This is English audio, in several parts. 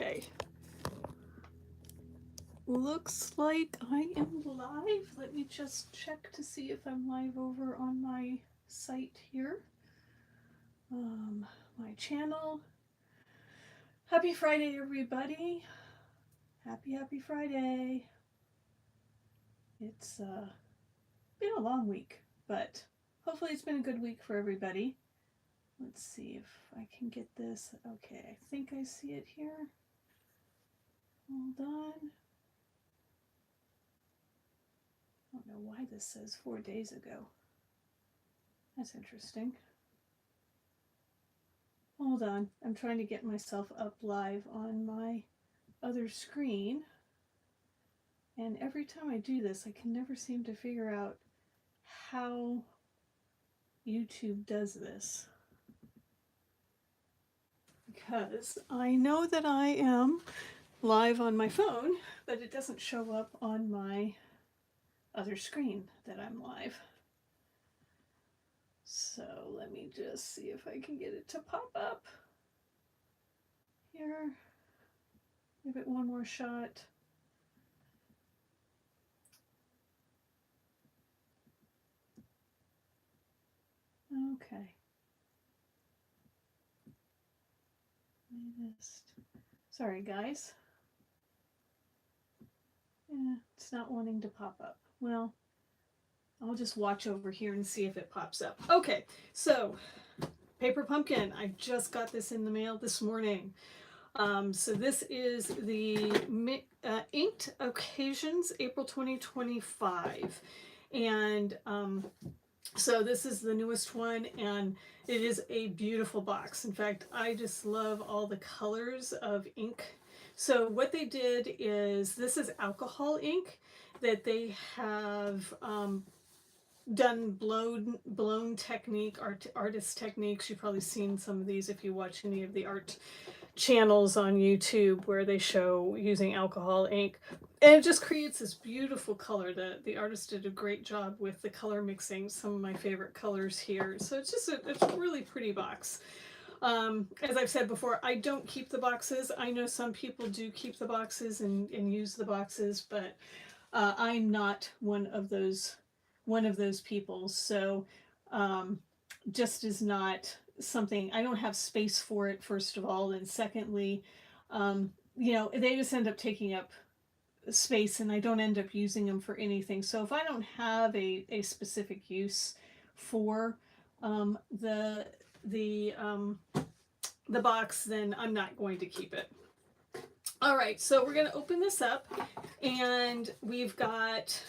Okay. Looks like I am live. Let me just check to see if I'm live over on my site here. My channel. Happy Friday, everybody. Happy Friday. It's been a long week, but hopefully it's been a good week for everybody. Let's see if I can get this. Okay, I think I see it here. Hold on. I don't know why this says 4 days ago. That's interesting. Hold on, I'm trying to get myself up live on my other screen. And every time I do this, I can never seem to figure out how YouTube does this. Because I know that I am live on my phone, but it doesn't show up on my other screen that I'm live. So let me just see if I can get it to pop up. Here, give it one more shot. Okay. Sorry, guys. Yeah, it's not wanting to pop up. Well, I'll just watch over here and see if it pops up. Okay, so Paper Pumpkin. I just got this in the mail this morning. So this is the Inked Occasions, April 2025. And so this is the newest one, and it is a beautiful box. In fact, I just love all the colors of ink. So what they did is, this is alcohol ink that they have done blown technique, artist techniques. You've probably seen some of these if you watch any of the art channels on YouTube where they show using alcohol ink. And it just creates this beautiful color. The artist did a great job with the color mixing, some of my favorite colors here. So it's just it's a really pretty box. As I've said before, I don't keep the boxes. I know some people do keep the boxes and use the boxes, but I'm not one of those people. So just is not something, I don't have space for it, first of all, and secondly, you know, they just end up taking up space and I don't end up using them for anything. So if I don't have a specific use for the box, then I'm not going to keep it. All right, so we're going to open this up, and we've got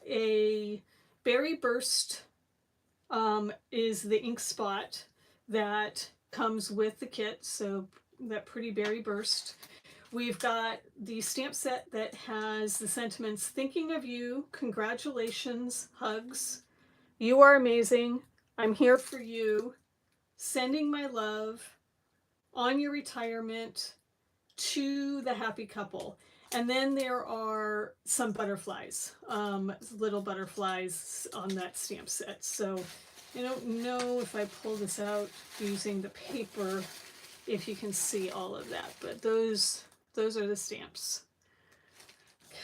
a Berry Burst is the ink spot that comes with the kit, so that pretty Berry Burst. We've got the stamp set that has the sentiments: thinking of you, congratulations, hugs, you are amazing, I'm here for you, sending my love, on your retirement, to the happy couple. And then there are some butterflies, little butterflies on that stamp set. So I don't know if I pull this out using the paper, if you can see all of that, but those are the stamps.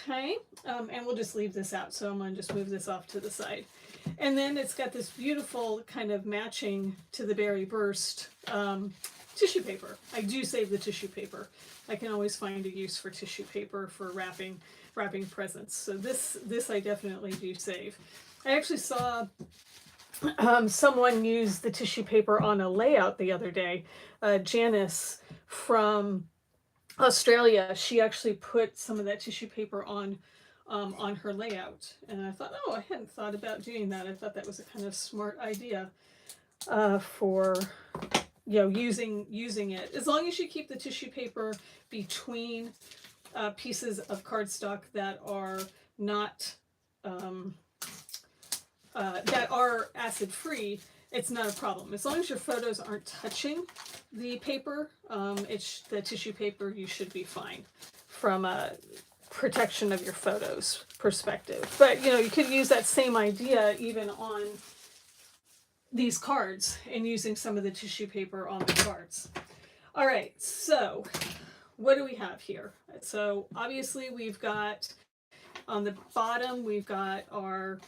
Okay, and we'll just leave this out. So I'm going to just move this off to the side. And then it's got this beautiful kind of matching to the Berry Burst tissue paper. I do save the tissue paper. I can always find a use for tissue paper for wrapping presents. So this I definitely do save. I actually saw someone use the tissue paper on a layout the other day. Janice from Australia, she actually put some of that tissue paper on her layout, and I thought, oh, I hadn't thought about doing that. I thought that was a kind of smart idea for, you know, using it, as long as you keep the tissue paper between pieces of cardstock that are not that are acid free. It's not a problem. As long as your photos aren't touching the paper, the tissue paper, you should be fine from a protection of your photos perspective. But you know, you could use that same idea even on these cards and using some of the tissue paper on the cards. All right, so what do we have here? So obviously we've got on the bottom, we've got our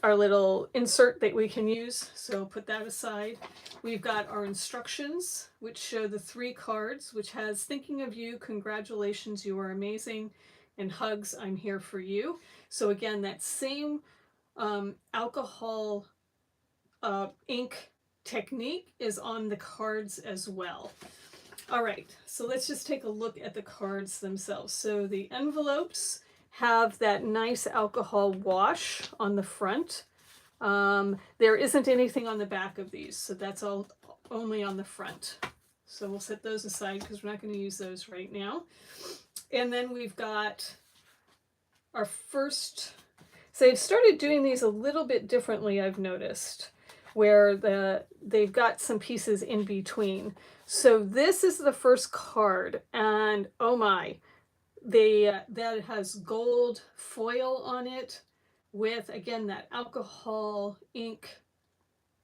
little insert that we can use, so put that aside. We've got our instructions, which show the 3 cards, which has thinking of you, congratulations, you are amazing, and hugs, I'm here for you. So again, that same alcohol ink technique is on the cards as well. All right, so let's just take a look at the cards themselves. So the envelopes have that nice alcohol wash on the front. There isn't anything on the back of these, so that's all only on the front. So we'll set those aside because we're not going to use those right now. And then we've got our first, so they've started doing these a little bit differently, I've noticed, where they've got some pieces in between. So this is the first card, and oh my, that has gold foil on it with, again, that alcohol ink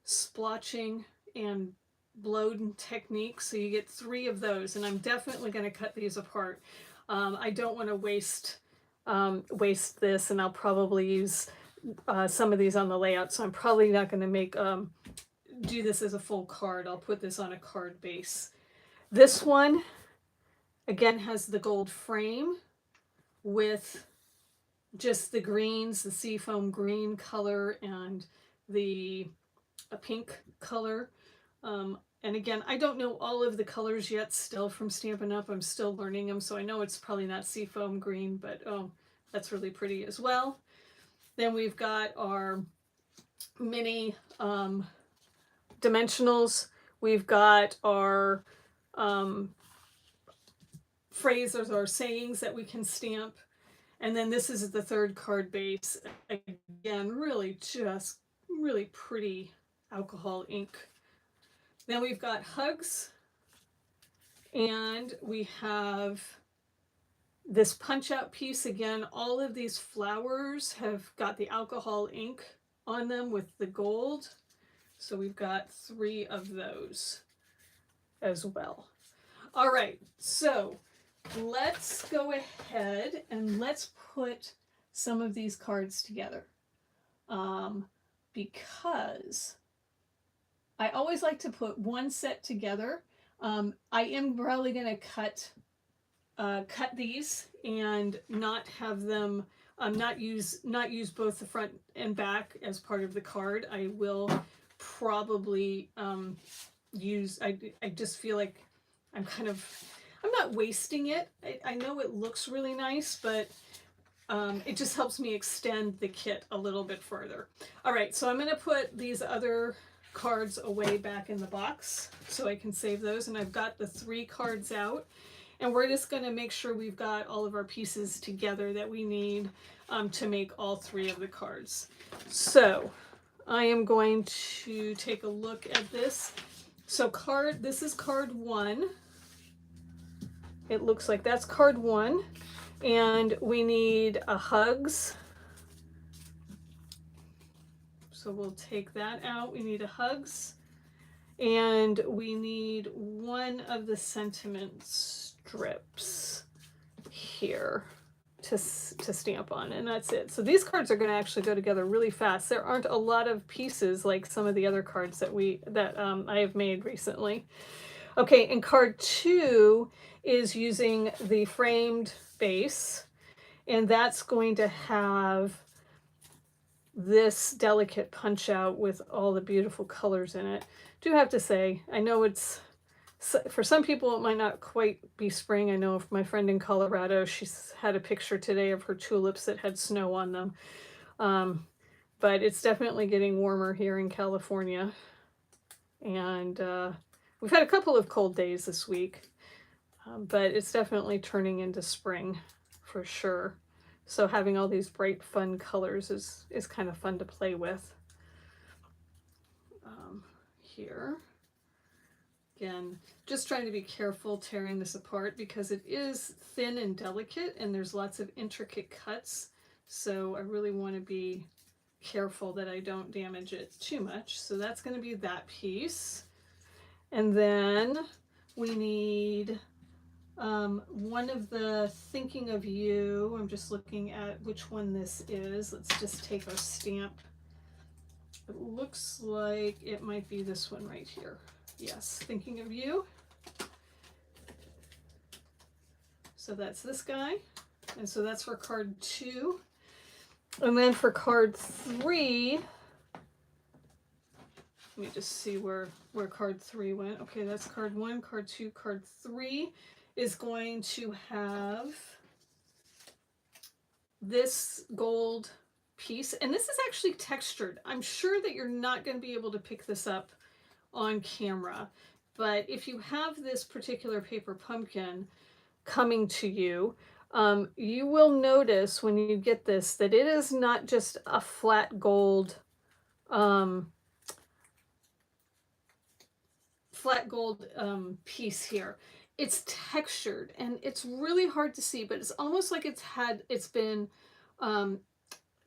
splotching and blowing technique. So you get 3 of those, and I'm definitely going to cut these apart. I don't want to waste this, and I'll probably use some of these on the layout, so I'm probably not going to do this as a full card. I'll put this on a card base. This one again has the gold frame with just the greens, the seafoam green color and the pink color. And again, I don't know all of the colors yet still from Stampin' Up. I'm still learning them, so I know it's probably not seafoam green, but oh, that's really pretty as well. Then we've got our mini dimensionals. We've got our phrases or sayings that we can stamp. And then this is the 3rd card base. Again, really just really pretty alcohol ink. Then we've got hugs, and we have this punch out piece. Again, all of these flowers have got the alcohol ink on them with the gold. So we've got 3 of those as well. All right, so let's go ahead and let's put some of these cards together. Because I always like to put one set together. I am probably going to cut these and not have them not use both the front and back as part of the card. I will probably use, I just feel like I'm not wasting it. I know it looks really nice, but it just helps me extend the kit a little bit further. All right, so I'm going to put these other cards away back in the box so I can save those, and I've got the 3 cards out, and we're just going to make sure we've got all of our pieces together that we need to make all 3 of the cards. So I am going to take a look at this. So this is card 1. It looks like that's card 1, and we need a hugs. So we'll take that out. We need a hugs, and we need one of the sentiment strips here to stamp on, and that's it. So these cards are going to actually go together really fast. There aren't a lot of pieces like some of the other cards that I have made recently. Okay, and card 2 is using the framed base, and that's going to have this delicate punch out with all the beautiful colors in it. Do have to say, I know it's, for some people it might not quite be spring. I know my friend in Colorado, she's had a picture today of her tulips that had snow on them. But it's definitely getting warmer here in California. And we've had a couple of cold days this week, but it's definitely turning into spring for sure. So having all these bright, fun colors is kind of fun to play with. Here, again, just trying to be careful tearing this apart because it is thin and delicate, and there's lots of intricate cuts. So I really want to be careful that I don't damage it too much. So that's going to be that piece. And then we need One of the Thinking of You, I'm just looking at which one this is. Let's just take our stamp. It looks like it might be this one right here. Yes, Thinking of You. So that's this guy. And so that's for card 2. And then for card 3, let me just see where card 3 went. Okay, that's card 1, card 2, card 3 is going to have this gold piece. And this is actually textured. I'm sure that you're not going to be able to pick this up on camera. But if you have this particular paper pumpkin coming to you, you will notice when you get this that it is not just a flat gold piece here. It's textured and it's really hard to see, but it's almost like it's been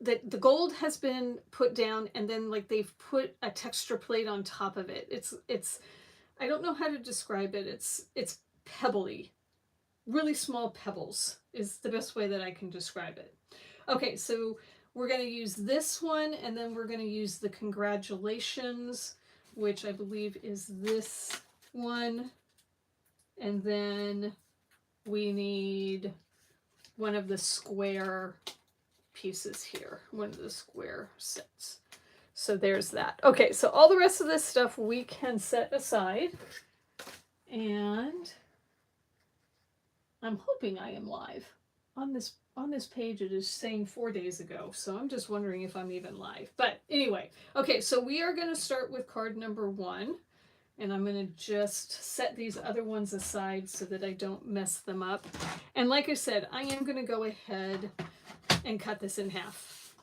that the gold has been put down and then like they've put a texture plate on top of it. It's I don't know how to describe it. It's pebbly. Really small pebbles is the best way that I can describe it. Okay, so we're going to use this one, and then we're going to use the Congratulations, which I believe is this one. And then we need one of the square pieces here, one of the square sets. So there's that. Okay, so all the rest of this stuff we can set aside. And I'm hoping I am live. On this page it is saying 4 days ago, so I'm just wondering if I'm even live. But anyway, okay, so we are going to start with card number 1, and I'm going to just set these other ones aside so that I don't mess them up. And like I said, I am going to go ahead and cut this in half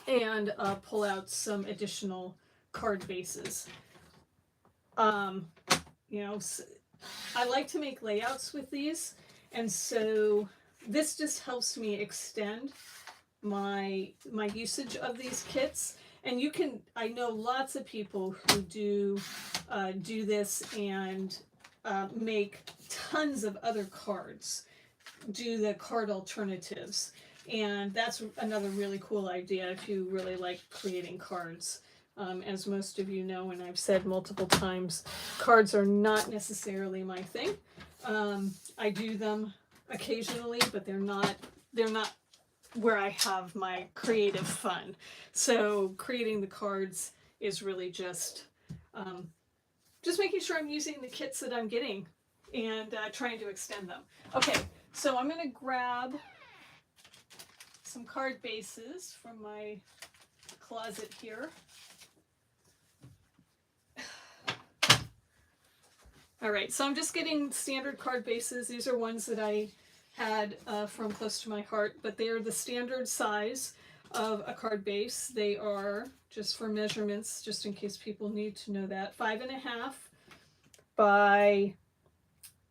and pull out some additional card bases. You know, I like to make layouts with these, and so this just helps me extend my usage of these kits. And you can, I know lots of people who do this and make tons of other cards, do the card alternatives. And that's another really cool idea if you really like creating cards. As most of you know, and I've said multiple times, cards are not necessarily my thing. I do them occasionally, but they're not where I have my creative fun. So creating the cards is really just making sure I'm using the kits that I'm getting and trying to extend them. Okay, so I'm going to grab some card bases from my closet here. All right, so I'm just getting standard card bases. These are ones that I had from Close to My Heart, but they're the standard size of a card base. They are, just for measurements, just in case people need to know that, 5.5 by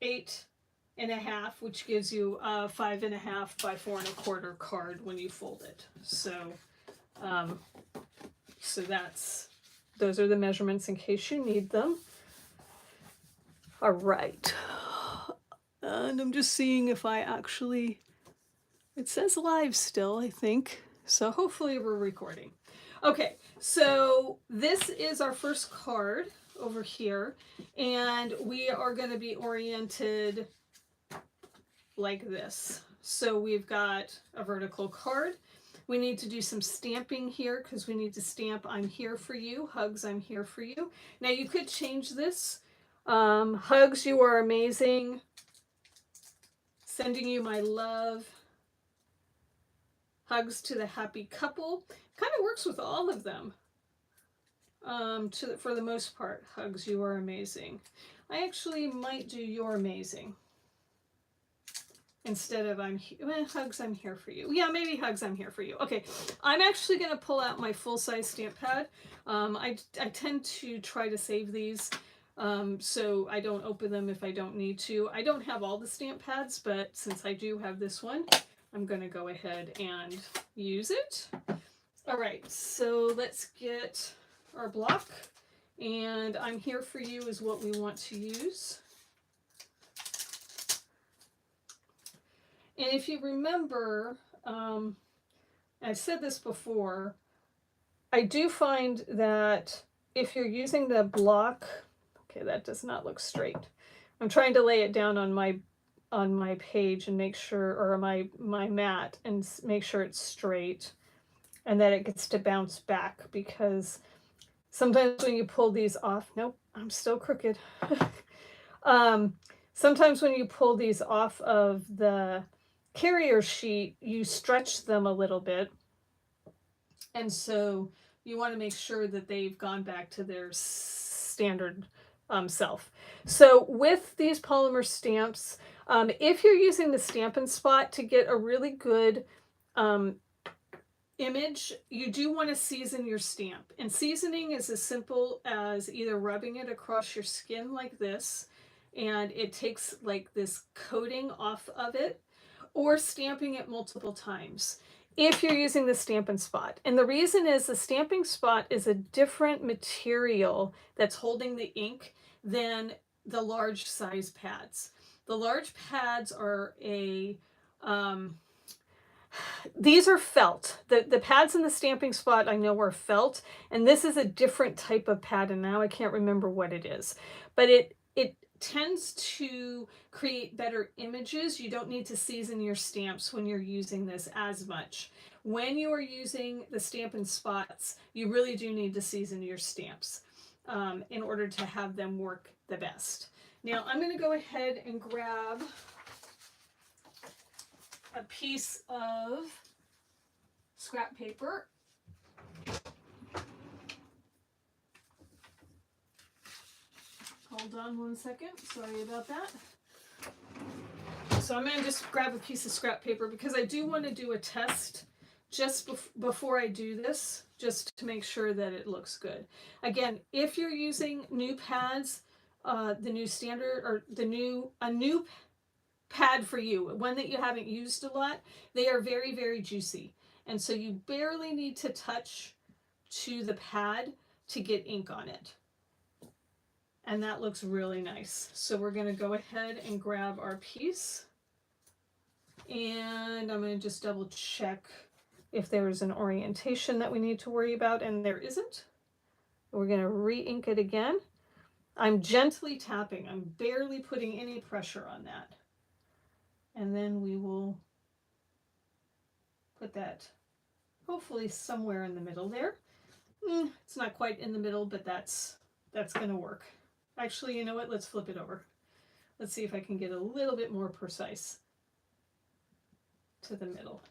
8.5, which gives you a 5.5 by 4.25 card when you fold it. So, those are the measurements in case you need them. All right, and I'm just seeing if I actually, it says live still, I think, so hopefully we're recording. Okay, so this is our first card over here, and we are going to be oriented like this. So we've got a vertical card. We need to do some stamping here because we need to stamp I'm here for you, hugs I'm here for you. Now you could change this. Hugs, you are amazing. Sending you my love. Hugs to the happy couple. Kind of works with all of them. For the most part, hugs, you are amazing. I actually might do you're amazing instead of hugs, I'm here for you. Yeah, maybe hugs, I'm here for you. Okay, I'm actually going to pull out my full-size stamp pad. I tend to try to save these. So I don't open them if I don't need to. I don't have all the stamp pads, but since I do have this one, I'm going to go ahead and use it. All right, so let's get our block, and I'm here for you is what we want to use. And if you remember, I've said this before, I do find that if you're using the block, okay, that does not look straight. I'm trying to lay it down on my page and make sure, or my mat, and make sure it's straight and that it gets to bounce back, because sometimes when you pull these off, nope, I'm still crooked. Sometimes when you pull these off of the carrier sheet, you stretch them a little bit. And so you want to make sure that they've gone back to their standard self. So with these polymer stamps, if you're using the Stampin' Spot to get a really good image, you do want to season your stamp. And seasoning is as simple as either rubbing it across your skin like this, and it takes like this coating off of it, or stamping it multiple times if you're using the Stampin' Spot. And the reason is the Stamping Spot is a different material that's holding the ink than the large size pads. The large pads are these are felt. The pads in the Stamping Spot I know are felt, and this is a different type of pad, and now I can't remember what it is. But it tends to create better images. You don't need to season your stamps when you're using this as much. When you are using the Stampin' Spots, you really do need to season your stamps in order to have them work the best. Now I'm going to go ahead and grab a piece of scrap paper. Hold on one second, sorry about that. So I'm going to just grab a piece of scrap paper because I do want to do a test just before I do this, just to make sure that it looks good. Again, if you're using new pads, the new standard, or a new pad for you, one that you haven't used a lot, they are very, very juicy. And so you barely need to touch to the pad to get ink on it. And that looks really nice. So we're going to go ahead and grab our piece. And I'm going to just double check if there's an orientation that we need to worry about, and there isn't. We're going to re-ink it again. I'm gently tapping. I'm barely putting any pressure on that. And then we will put that hopefully somewhere in the middle there. It's not quite in the middle, but that's going to work. Actually, you know what? Let's flip it over. Let's see if I can get a little bit more precise to the middle.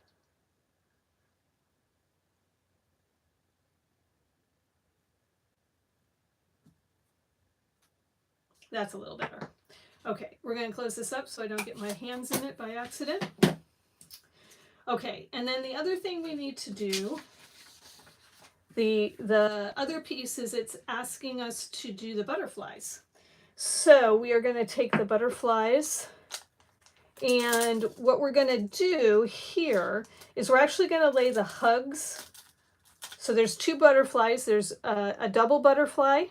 That's a little better. Okay, we're going to close this up so I don't get my hands in it by accident. Okay, and then the other thing we need to do, the other piece is it's asking us to do the butterflies. So we are going to take the butterflies, and what we're going to do here is we're actually going to lay the hugs. So there's two butterflies. There's a double butterfly,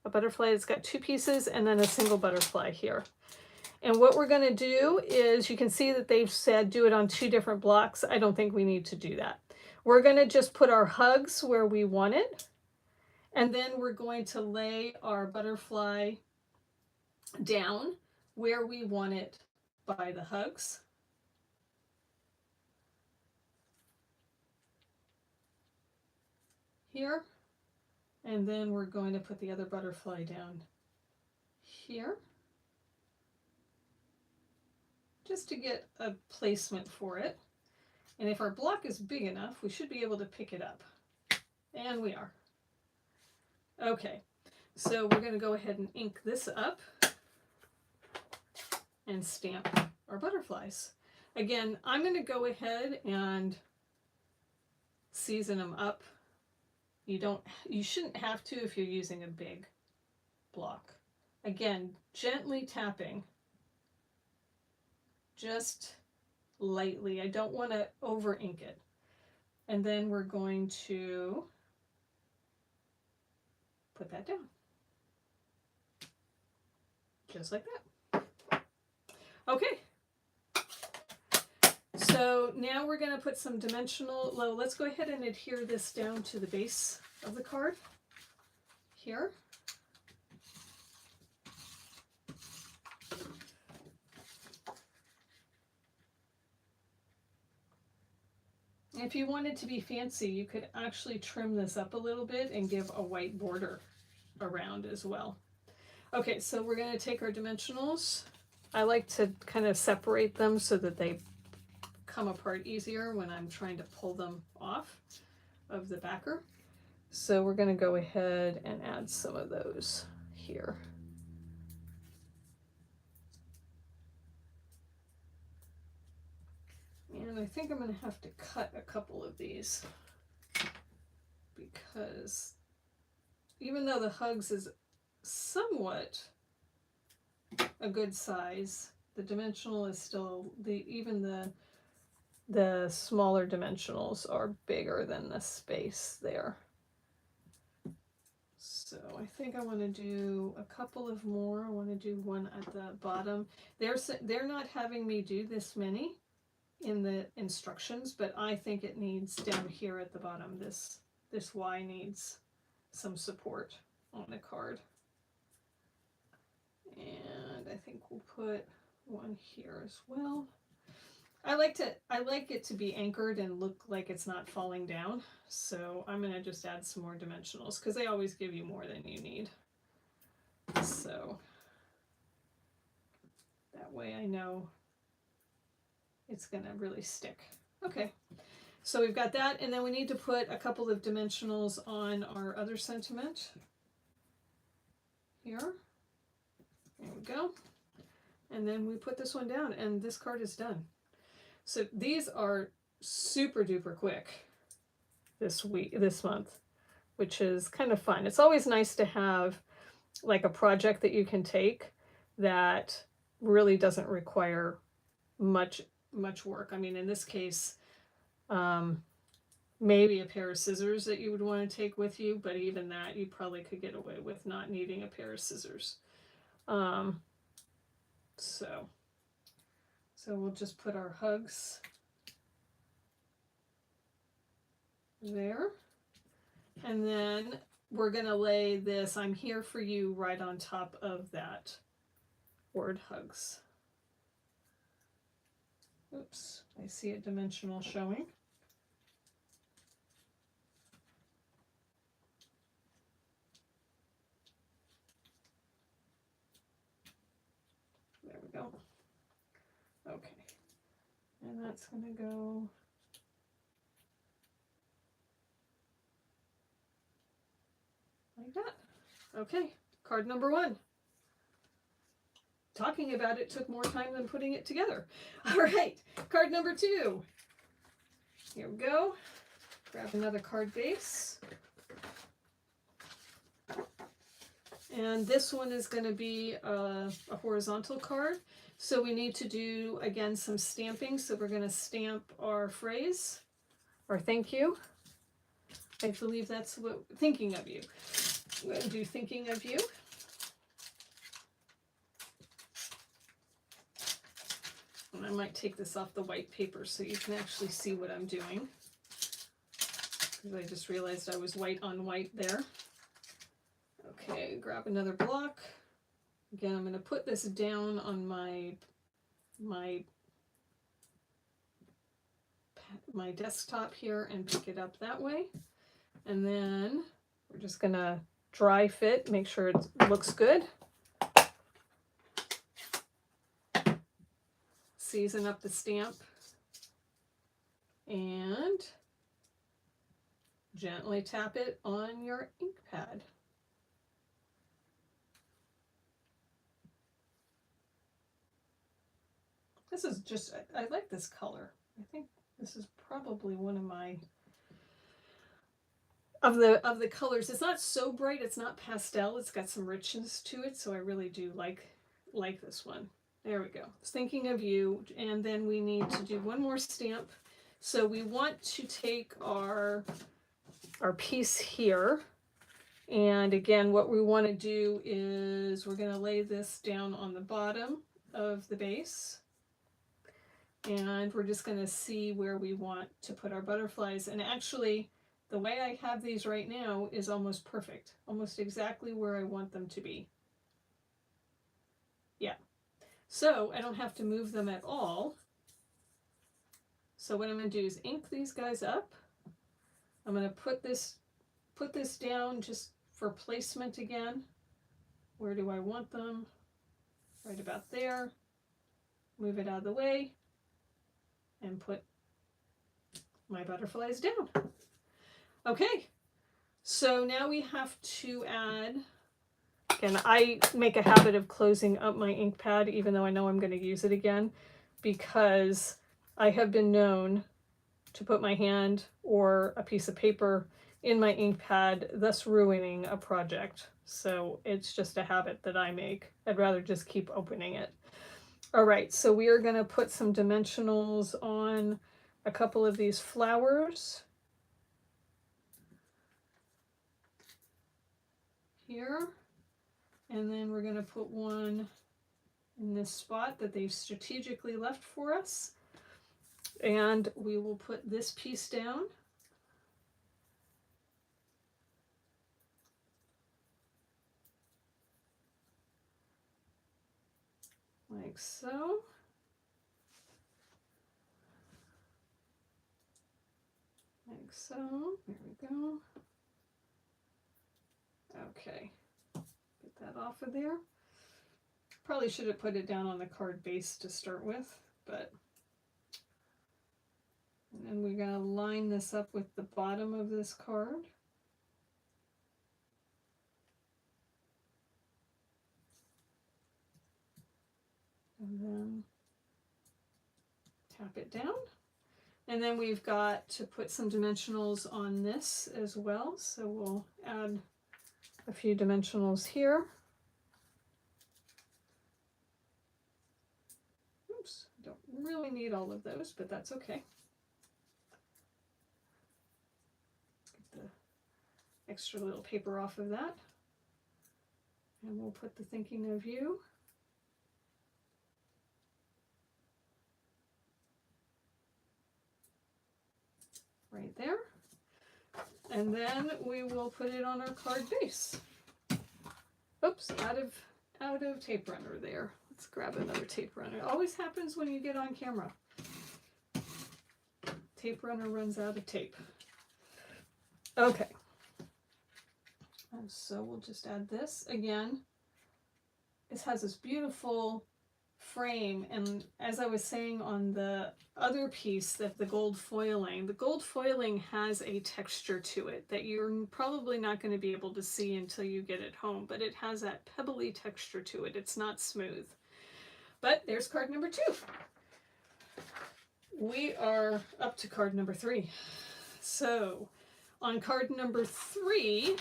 a butterfly that's got two pieces, and then a single butterfly here. And what we're going to do is, you can see that they've said do it on two different blocks. I don't think we need to do that. We're going to just put our hugs where we want it, and then we're going to lay our butterfly down where we want it by the hugs. Here. And then we're going to put the other butterfly down here, just to get a placement for it. And if our block is big enough, we should be able to pick it up. And we are. Okay, so we're going to go ahead and ink this up and stamp our butterflies. Again, I'm going to go ahead and season them up. You shouldn't have to if you're using a big block. Again, gently tapping, just lightly. I don't want to over ink it. And then we're going to put that down. Just like that. Okay. So now we're going to put some dimensional, well, let's go ahead and adhere this down to the base of the card here. If you wanted to be fancy, you could actually trim this up a little bit and give a white border around as well. Okay, so we're going to take our dimensionals. I like to kind of separate them so that they come apart easier when I'm trying to pull them off of the backer. So we're going to go ahead and add some of those here. And I think I'm going to have to cut a couple of these because even though the Hugs is somewhat a good size, the dimensional is still, even the smaller dimensionals are bigger than the space there. So I think I want to do a couple of more. I want to do one at the bottom. They're not having me do this many in the instructions, but I think it needs down here at the bottom. This Y needs some support on the card. And I think we'll put one here as well. I like it to be anchored and look like it's not falling down. So I'm going to just add some more dimensionals because they always give you more than you need. So that way I know it's going to really stick. Okay, so we've got that, and then we need to put a couple of dimensionals on our other sentiment here. There we go. And then we put this one down, and this card is done. So these are super duper quick this month, which is kind of fun. It's always nice to have like a project that you can take that really doesn't require much work. I mean, in this case, maybe a pair of scissors that you would want to take with you, but even that you probably could get away with not needing a pair of scissors. So we'll just put our Hugs there. And then we're going to lay this "I'm here for you" right on top of that word Hugs. Oops, I see a dimensional showing. There we go. Okay. And that's going to go like that. Okay, card number 1. Talking about it took more time than putting it together. All right, card number 2. Here we go. Grab another card base. And this one is going to be a horizontal card. So we need to do, again, some stamping. So we're going to stamp our phrase, or thank you. I believe that's what, thinking of you. I'm going to do thinking of you. And I might take this off the white paper so you can actually see what I'm doing. Because I just realized I was white on white there. Okay, grab another block. Again, I'm going to put this down on my desktop here and pick it up that way. And then we're just going to dry fit, make sure it looks good. Season up the stamp. And gently tap it on your ink pad. This is just, I like this color. I think this is probably one of my, of the colors. It's not so bright, it's not pastel, it's got some richness to it, so I really do like this one. There we go. Thinking of you, and then we need to do one more stamp. So we want to take our piece here, and again, what we want to do is we're going to lay this down on the bottom of the base. And we're just going to see where we want to put our butterflies. And actually, the way I have these right now is almost perfect, almost exactly where I want them to be. Yeah. So I don't have to move them at all. So what I'm going to do is ink these guys up. I'm going to put this down just for placement again. Where do I want them? Right about there. Move it out of the way and put my butterflies down. Okay, so now we have to add, and I make a habit of closing up my ink pad even though I know I'm going to use it again, because I have been known to put my hand or a piece of paper in my ink pad, thus ruining a project. So it's just a habit that I make. I'd rather just keep opening it. All right, so we are going to put some dimensionals on a couple of these flowers here, and then we're going to put one in this spot that they've strategically left for us, and we will put this piece down. Like so. Like so. There we go. Okay, get that off of there. Probably should have put it down on the card base to start with, but. And then we're going to line this up with the bottom of this card. And then tap it down. And then we've got to put some dimensionals on this as well. So we'll add a few dimensionals here. Oops, don't really need all of those, but that's okay. Get the extra little paper off of that. And we'll put the thinking of you. Right there. And then we will put it on our card base. Oops, out of tape runner there. Let's grab another tape runner. It always happens when you get on camera. Tape runner runs out of tape. Okay. And so we'll just add this again. This has this beautiful frame, and as I was saying on the other piece, that the gold foiling has a texture to it that you're probably not going to be able to see until you get it home, but it has that pebbly texture to it. It's not smooth. But there's card number 2. We are up to card number 3. So on card number 3,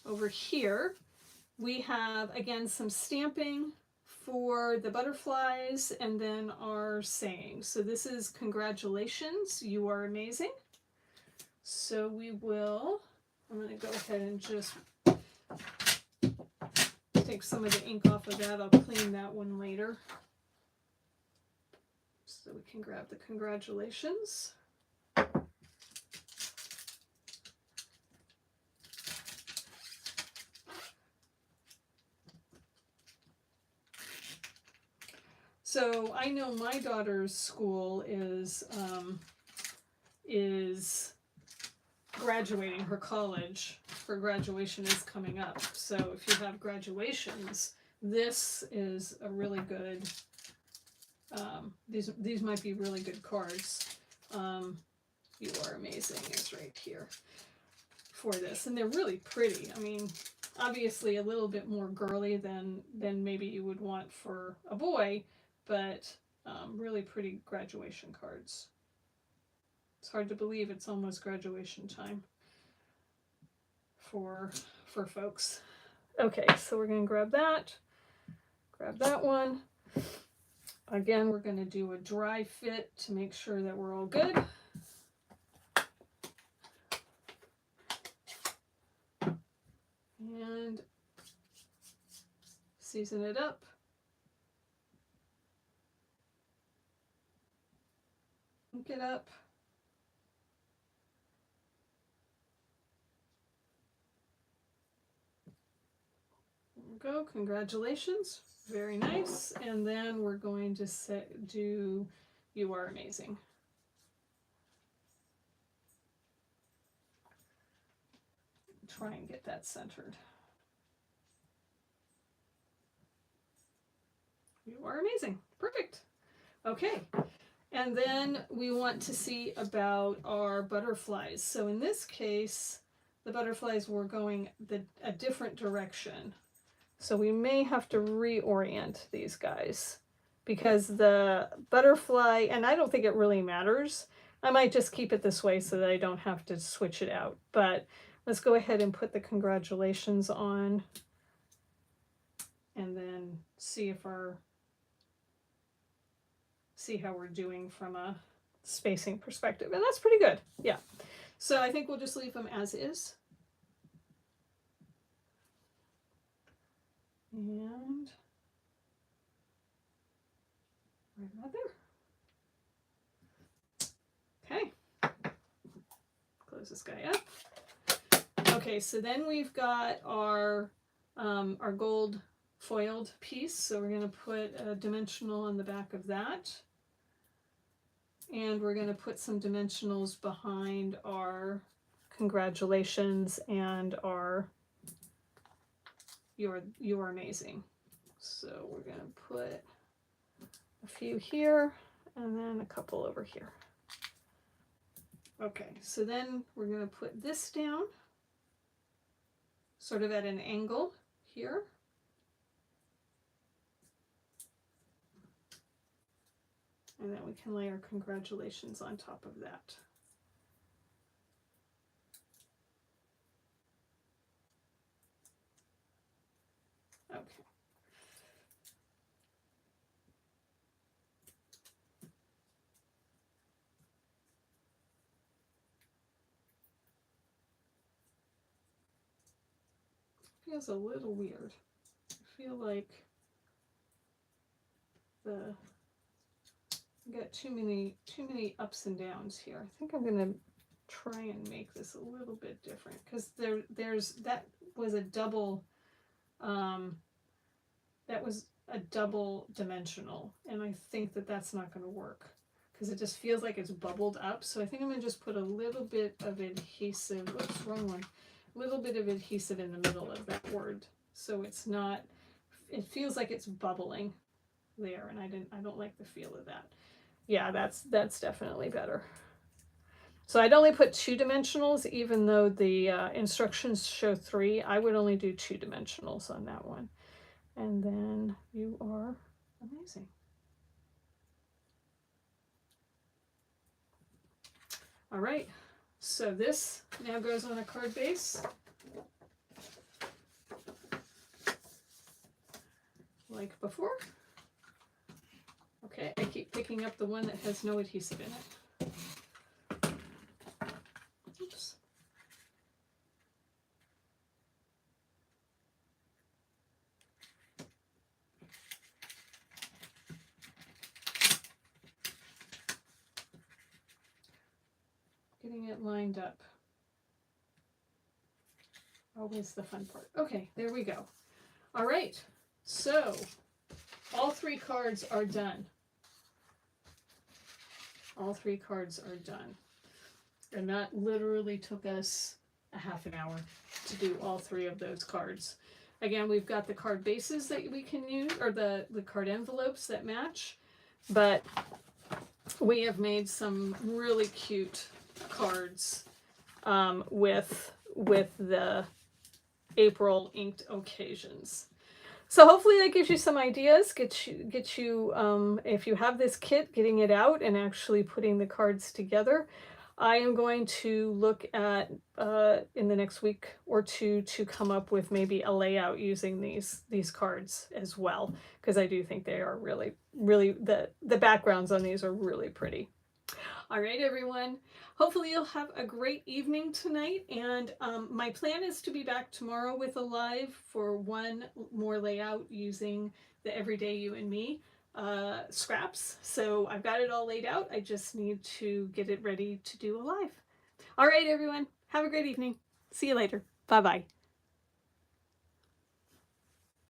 over here, we have again some stamping for the butterflies and then our saying. So this is congratulations, you are amazing. So we will, I'm going to go ahead and just take some of the ink off of that. I'll clean that one later. So we can grab the congratulations. So I know my daughter's school is graduating, her college. Her graduation is coming up. So if you have graduations, this is a really good, these might be really good cards. You are amazing is right here for this. And they're really pretty. I mean, obviously a little bit more girly than maybe you would want for a boy, but really pretty graduation cards. It's hard to believe it's almost graduation time for folks. Okay, so we're going to grab that one. Again, we're going to do a dry fit to make sure that we're all good. And season it up. pick it up. There we go. Congratulations. Very nice. And then we're going to do You Are Amazing. Try and get that centered. You are amazing. Perfect. Okay. And then we want to see about our butterflies. So in this case, the butterflies were going a different direction. So we may have to reorient these guys because the butterfly, and I don't think it really matters. I might just keep it this way so that I don't have to switch it out. But let's go ahead and put the congratulations on and then see how we're doing from a spacing perspective. And that's pretty good. Yeah. So I think we'll just leave them as is. And right about there. Okay. Close this guy up. Okay, so then we've got our gold foiled piece. So we're going to put a dimensional on the back of that. And we're going to put some dimensionals behind our congratulations and our You're Amazing. So we're going to put a few here and then a couple over here. Okay, so then we're going to put this down sort of at an angle here. And then we can layer congratulations on top of that. Okay. Feels a little weird. I feel like I got too many ups and downs here. I think I'm gonna try and make this a little bit different because that was a double dimensional, and I think that's not going to work because it just feels like it's bubbled up. So I think I'm gonna just put a little bit of adhesive. Oops, wrong one. A little bit of adhesive in the middle of that word, so it's not. It feels like it's bubbling there, and I don't like the feel of that. Yeah, that's definitely better. So I'd only put 2 dimensionals, even though the instructions show 3. I would only do 2 dimensionals on that one. And then You Are Amazing. All right, so this now goes on a card base. Like before. Okay, I keep picking up the one that has no adhesive in it. Oops. Getting it lined up. Always the fun part. Okay, there we go. All right, so all 3 cards are done. All 3 cards are done. And that literally took us a half an hour to do all 3 of those cards. Again, we've got the card bases that we can use, or the card envelopes that match, but we have made some really cute cards with the April inked occasions. So hopefully that gives you some ideas, get you if you have this kit, getting it out and actually putting the cards together. I am going to look at in the next week or 2 to come up with maybe a layout using these cards as well, because I do think they are really the backgrounds on these are really pretty. All right, everyone. Hopefully you'll have a great evening tonight, and my plan is to be back tomorrow with a live for one more layout using the Everyday You and Me. scraps. So I've got it all laid out. I just need to get it ready to do a live. All right, everyone. Have a great evening. See you later. Bye-bye.